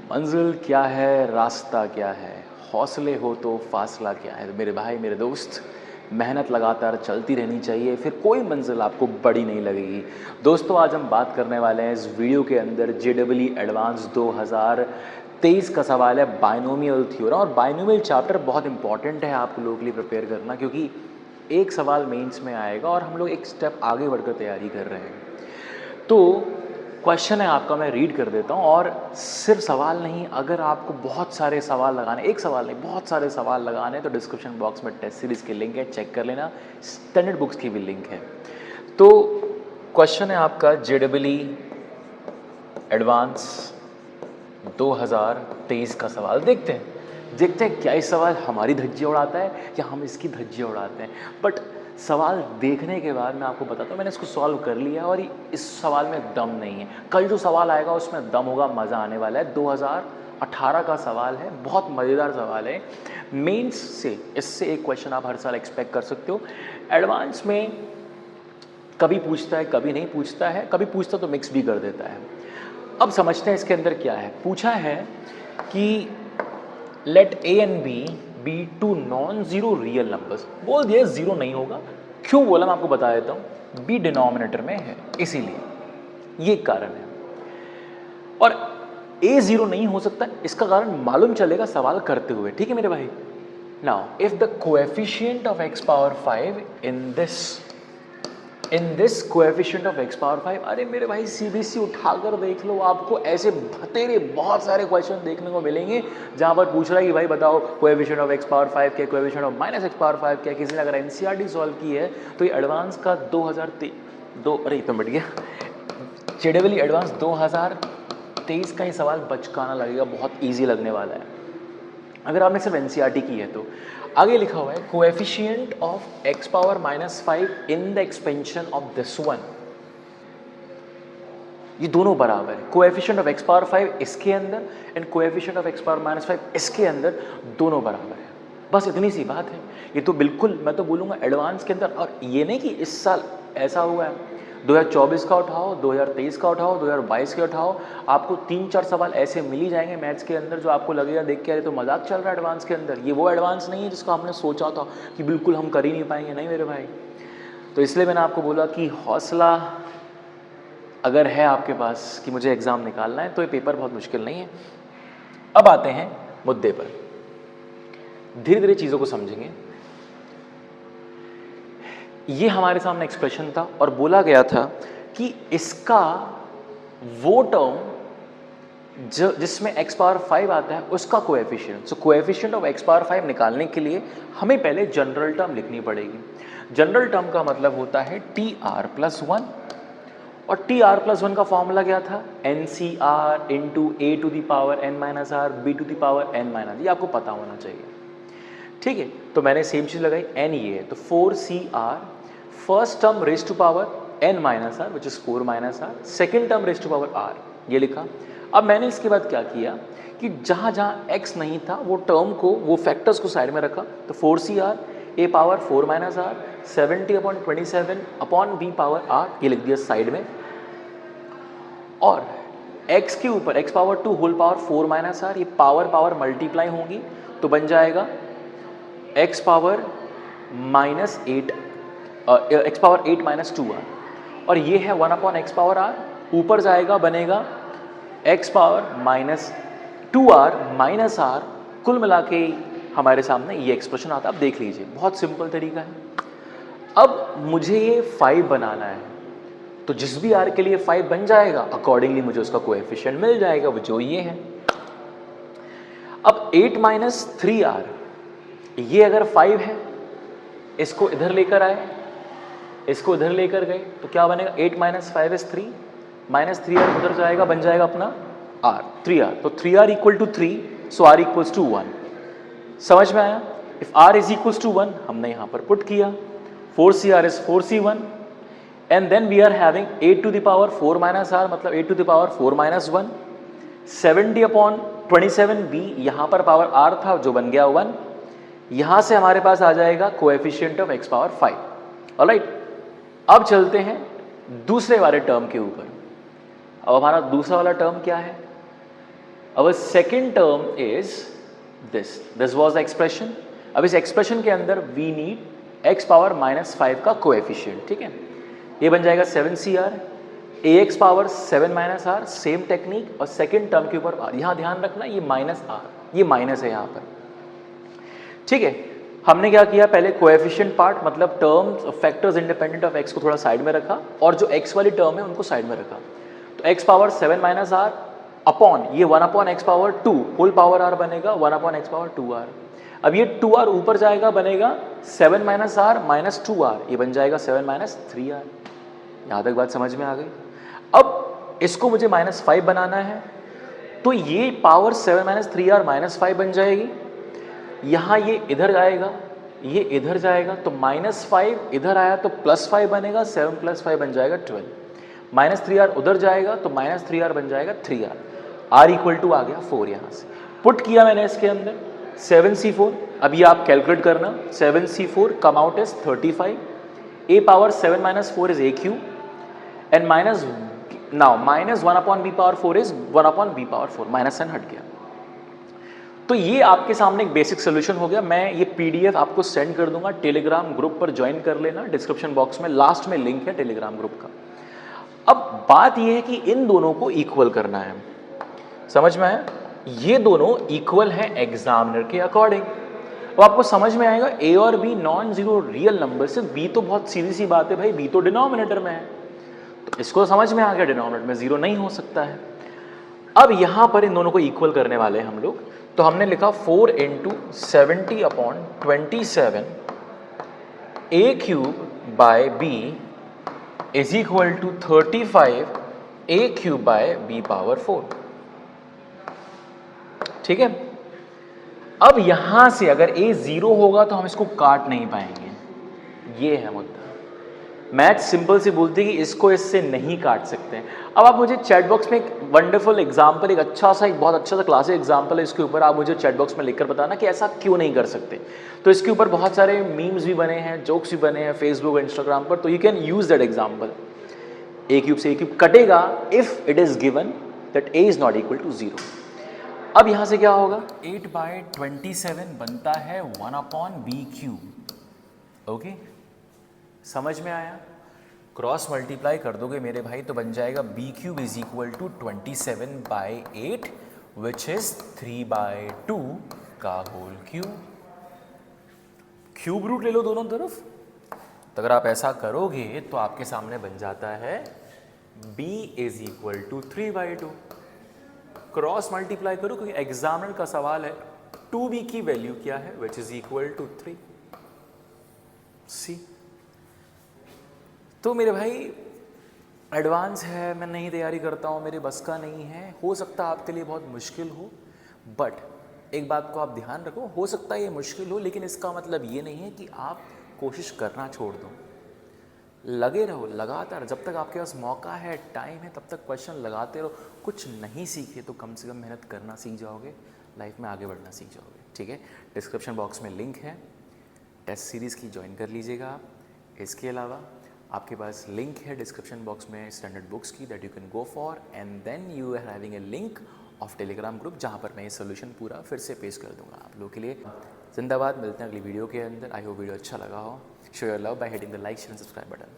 मंजिल क्या है, रास्ता क्या है, हौसले हो तो फासला क्या है। तो मेरे भाई मेरे दोस्त, मेहनत लगातार चलती रहनी चाहिए, फिर कोई मंजिल आपको बड़ी नहीं लगेगी। दोस्तों आज हम बात करने वाले हैं इस वीडियो के अंदर जेईई एडवांस 2023 का सवाल है बाइनोमियल थ्योरम। और बाइनोमियल चैप्टर बहुत इंपॉर्टेंट है आप लोगों के लिए प्रिपेयर करना, क्योंकि एक सवाल मेंस में आएगा और हम लोग एक स्टेप आगे बढ़कर तैयारी कर रहे हैं। तो क्वेश्चन है आपका, मैं रीड कर देता हूँ। और सिर्फ सवाल नहीं, अगर आपको बहुत सारे सवाल लगाने, एक सवाल नहीं बहुत सारे सवाल लगाने, तो डिस्क्रिप्शन बॉक्स में टेस्ट सीरीज़ के लिंक है, चेक कर लेना। स्टैंडर्ड बुक्स की भी लिंक है। तो क्वेश्चन है आपका जेईई एडवांस 2023 का सवाल। देखते हैं क्या इस सवाल हमारी धज्जियाँ उड़ाता है या हम इसकी धज्जियाँ उड़ाते हैं। बट सवाल देखने के बाद मैं आपको बताता हूँ, मैंने इसको सॉल्व कर लिया और इस सवाल में दम नहीं है। कल जो सवाल आएगा उसमें दम होगा, मज़ा आने वाला है। 2018 का सवाल है, बहुत मज़ेदार सवाल है। मेंस से इससे एक क्वेश्चन आप हर साल एक्सपेक्ट कर सकते हो। एडवांस में कभी पूछता है, कभी नहीं पूछता है, कभी पूछता तो मिक्स भी कर देता है। अब समझते हैं इसके अंदर क्या है। पूछा है कि let a and b to non zero real numbers. बोल दिया जीरो नहीं होगा। क्यों बोला मैं आपको बता देता हूँ। बी डिनोमिनेटर में है, इसीलिए ये कारण है। और ए जीरो नहीं हो सकता, इसका कारण मालूम चलेगा सवाल करते हुए। ठीक है मेरे भाई। Now if the coefficient of x power 5 in this coefficient of x power 5। अरे मेरे भाई सीबीएसई उठाकर देख लो, आपको ऐसे तेरे बहुत सारे क्वेश्चन देखने को मिलेंगे जहां पर पूछ रहा है कि भाई बताओ कोएफिशिएंट ऑफ x पावर 5 क्या, coefficient of minus x power 5 क्या। किसी ने अगर एनसीईआरटी सॉल्व की है तो ये एडवांस का 2023 अरे तो बढ़ गया, जेईई एडवांस 2023 का ही सवाल बचकाना लगेगा, बहुत ईजी लगने वाला है अगर आपने सिर्फ एनसीईआरटी की है तो। आगे लिखा हुआ है coefficient of x power -5 in the expansion of this one. ये दोनों बराबर है। कोएफिशिएंट ऑफ x पावर 5 इसके अंदर and coefficient of x power -5 इसके अंदर, दोनों बराबर है। बस इतनी सी बात है। ये तो बिल्कुल मैं तो बोलूँगा एडवांस के अंदर। और ये नहीं कि इस साल ऐसा हुआ है, 2024 का उठाओ, 2023 का उठाओ, 2022 का उठाओ, आपको 3-4 सवाल ऐसे मिल ही जाएंगे मैथ्स के अंदर जो आपको लगेगा देख के अरे तो मजाक चल रहा है एडवांस के अंदर। ये वो एडवांस नहीं है जिसको हमने सोचा था कि बिल्कुल हम कर ही नहीं पाएंगे, नहीं मेरे भाई। तो इसलिए मैंने आपको बोला कि हौसला अगर है आपके पास कि मुझे एग्ज़ाम निकालना है तो ये पेपर बहुत मुश्किल नहीं है। अब आते हैं मुद्दे पर, धीरे धीरे चीज़ों को समझेंगे। ये हमारे सामने एक्सप्रेशन था और बोला गया था कि इसका वो टर्म जिसमें x पावर 5 आता है उसका coefficient. So coefficient of x power 5 निकालने के लिए हमें पहले जनरल टर्म लिखनी पड़ेगी। जनरल टर्म का मतलब होता है TR+1। और TR+1 का फॉर्मूला क्या था, NCR into a to the power n-r b to the power n-, ये आपको पता होना चाहिए। ठीक है, तो मैंने सेम चीज़ लगाई, n ये है तो 4CR first term raise to power n-r which is 4-r, second term raise to power r, ये लिखा। अब मैंने इसके बाद क्या किया कि जहाँ जहाँ x नहीं था वो टर्म को, वो फैक्टर्स को साइड में रखा। तो 4CR a power 4-r 70/27 upon b power r, ये लिख दिया साइड में। और x के ऊपर x power 2 whole power 4-r, ये पावर पावर मल्टीप्लाई होंगी तो बन जाएगा x power -8 x power 8 - 2r। और ये है 1/x पावर r, ऊपर जाएगा बनेगा x पावर -2r -r। कुल मिला के हमारे सामने ये एक्सप्रेशन आता है। अब देख लीजिए, बहुत सिंपल तरीका है। अब मुझे ये 5 बनाना है तो जिस भी r के लिए 5 बन जाएगा अकॉर्डिंगली मुझे उसका कोएफिशिएंट मिल जाएगा, वो जो ये है। अब 8 - 3r, ये अगर 5 है, इसको इधर लेकर आए, इसको इधर लेकर गए तो क्या बनेगा, 8 - 5 is 3, -3r उधर जाएगा बन जाएगा अपना r 3r। तो 3r equal to 3, so r equals to 1। समझ में आया। If r is equals to 1 हमने यहाँ पर पुट किया, 4CR is 4C1 and then we are having 8 to the power 4 -r मतलब 8 टू द पावर 4 - 1, 70/27b, यहाँ पर पावर r था जो बन गया 1। यहां से हमारे पास आ जाएगा coefficient of x power 5। Alright, अब चलते हैं दूसरे वाले टर्म के ऊपर। अब हमारा दूसरा वाला टर्म क्या है, our second term is this was the expression. अब इस एक्सप्रेशन के अंदर वी नीड एक्स पावर -5 का कोएफिशिएंट, ठीक है। ये बन जाएगा 7CR, ax power 7 -r, same technique, और सेकेंड टर्म के ऊपर यहाँ ध्यान रखना ये -r, ये माइनस है यहाँ पर, ठीक है। हमने क्या किया, पहले कोएफिशिएंट पार्ट मतलब terms factors independent of x को थोड़ा साइड में रखा, और जो x वाली टर्म है उनको साइड में रखा। तो x पावर 7 -r अपॉन ये 1/x power 2 whole power r बनेगा 1/x पावर 2r। अब ये 2r ऊपर जाएगा, बनेगा 7 -r माइनस 2r, ये बन जाएगा 7 - 3r। यहाँ तक बात समझ में आ गई। अब इसको मुझे -5 बनाना है, तो ये पावर 7 - 3r -5 बन जाएगी। यहाँ ये इधर जाएगा, ये इधर जाएगा, तो -5 इधर आया तो +5 बनेगा, 7 + 5 बन जाएगा 12। -3r उधर जाएगा तो -3r बन जाएगा 3r। r इक्वल टू आ गया 4। यहाँ से पुट किया मैंने इसके अंदर 7c4। अब ये आप कैलकुलेट करना, 7c4 come out is 35, a power 7 - 4 is a³ and now -1/b power 4 is 1/b power 4, -n हट गया। तो ये आपके सामने एक बेसिक सोल्यूशन हो गया। मैं ये PDF आपको सेंड कर दूंगा, टेलीग्राम ग्रुप पर ज्वाइन कर लेना, डिस्क्रिप्शन बॉक्स में लास्ट में लिंक है टेलीग्राम ग्रुप का। अब बात ये है कि इन दोनों को इक्वल करना है, समझ में आया? ये दोनों इक्वल हैं एग्जामिनर के अकॉर्डिंग। अब आपको समझ में आएगा a और b non zero real number से, b तो बहुत सीधी सी बात है भाई, b तो डिनोमिनेटर में है, तो इसको समझ में आ गया डिनोमिनेटर में जीरो नहीं हो सकता है। अब यहां पर इन दोनों को इक्वल करने वाले हैं हम लोग, तो हमने लिखा 4 × 70/27 a³ by b is equal to 35 a³ by b power 4, ठीक है। अब यहां से अगर a 0 होगा तो हम इसको काट नहीं पाएंगे, ये है मुद्दा। मैथ सिंपल सी बोलती है कि इसको इससे नहीं काट सकते। अब आप मुझे चैट बॉक्स में एक वंडरफुल एग्जांपल, एक अच्छा सा, एक बहुत अच्छा सा क्लासिक एग्जांपल है इसके ऊपर, आप मुझे चैट बॉक्स में लिखकर बताना कि ऐसा क्यों नहीं कर सकते। तो इसके ऊपर बहुत सारे मीम्स भी बने हैं, जोक्स भी बने हैं फेसबुक इंस्टाग्राम पर, तो you can use that example. a³ से a³ कटेगा if it is given that a is not equal to 0। अब यहां से क्या होगा, 8/27 बनता है 1/b³। ओके, समझ में आया? क्रॉस मल्टीप्लाई कर दोगे मेरे भाई तो बन जाएगा b³ is equal to 27/8 which is 3/2 का होल क्यूब। क्यूब रूट ले लो दोनों तरफ, तो अगर आप ऐसा करोगे तो आपके सामने बन जाता है b is equal to 3/2। Cross multiply करो क्योंकि एग्जामिनर का सवाल है 2b की वैल्यू क्या है, विच इज इक्वल टू 3। सी, तो मेरे भाई एडवांस है, मैं नहीं तैयारी करता हूँ, मेरे बस का नहीं है, हो सकता है आपके लिए बहुत मुश्किल हो, बट एक बात को आप ध्यान रखो, हो सकता है ये मुश्किल हो, लेकिन इसका मतलब ये नहीं है कि आप कोशिश करना छोड़ दो। लगे रहो लगातार, जब तक आपके पास मौका है, टाइम है, तब तक क्वेश्चन लगाते रहो। कुछ नहीं सीखे तो कम से कम मेहनत करना सीख जाओगे, लाइफ में आगे बढ़ना सीख जाओगे, ठीक है। डिस्क्रिप्शन बॉक्स में लिंक है, टेस्ट सीरीज़ की ज्वाइन कर लीजिएगा आप। इसके अलावा आपके पास लिंक है डिस्क्रिप्शन बॉक्स में स्टैंडर्ड बुक्स की, that you can go for, and then you are having a link of Telegram group जहाँ पर मैं ये सोल्यूशन पूरा फिर से पेश कर दूंगा आप लोगों के लिए। जिंदाबाद, मिलते हैं अगली वीडियो के अंदर। आई होप वीडियो अच्छा लगा हो। Show your love by hitting the like share and subscribe button.